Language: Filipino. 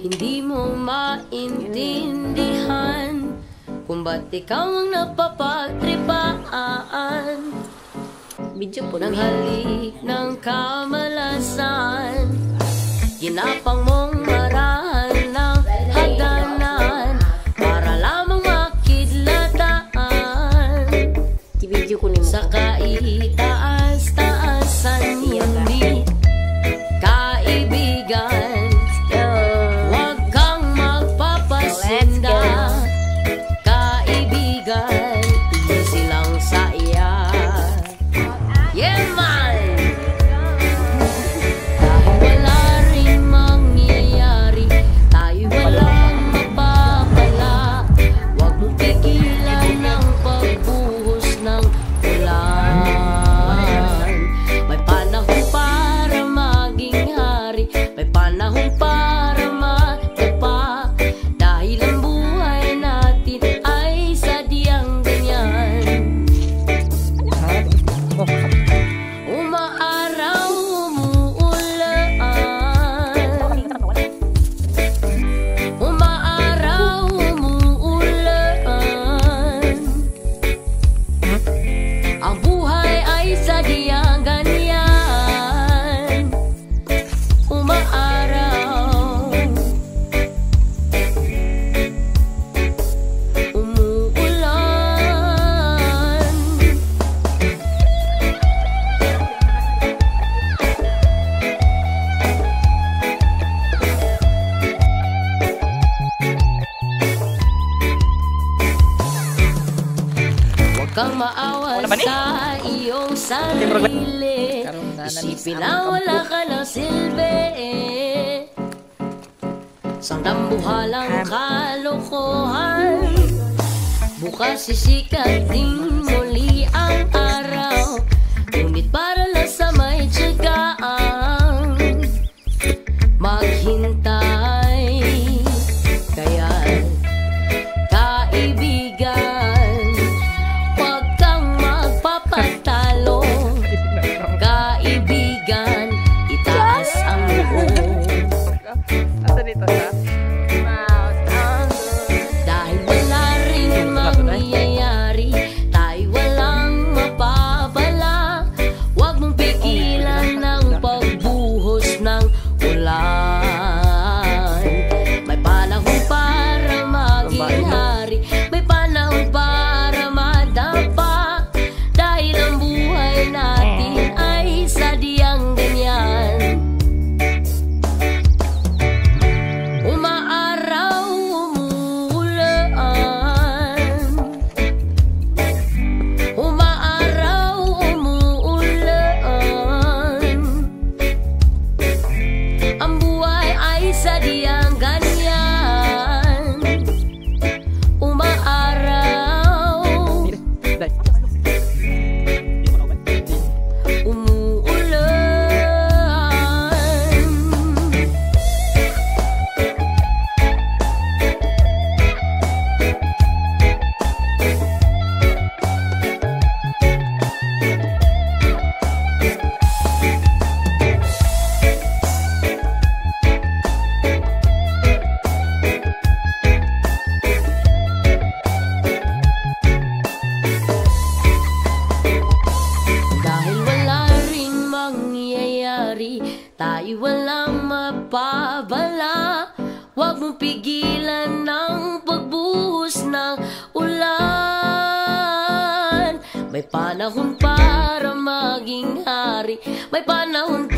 Hindi mo maintindihan kung ba't ikaw ang napapagtripaan Video po ng halik ng kamalasan. Ginapang mong marahan ng hagdanan para lamang makidlataan video ko ni mo sa kaitaas-taasan. Hindi kaibigan, huwag kang magpapasinda. Kaibigan, easy lang sa iya. Yeah man! Dahil wala rin mangyayari, tayo walang mapapala. Huwag mong pigilan ng pagbuhos ng ulan. May panahon para maging hari, may panahon para matapa. Dahil ang buhay natin ay sadyang ganyan. Umaaraw, umuulan. Umaaraw, umuulan. Ang buhay ay sadyang ganyan. Umaaraw, umuulan. Huwag kang maawa sa iyong sarili. Isipin na wala ka ng silbi. Sangdambuhalang kalokohan. Bukas sisikat din muli ang araw. Ngunit para lang sa may tiyagaan maghintay. Kaya kaibigan, huwag kang magpapatalo. Kaibigan, itaas ang loob. Dahil wala rin mangyayari, tayo walang mapapala. Huwag mong pigilan ng pagbuhos ng ulan. May panahon para maging hari, may panahon para madapa. Dahil ang buhay natin ay sadyang ganyan. Umaaraw, umuulan. Umaaraw, umuulan. Ang buhay ay sadyang ganyan. Umaaraw, umuulan. Dahil wala rin mangyayari, tayo walang mapabala. Huwag mong pigilan ng pagbuhos ng ulan. May panahon para maging hari, may panahon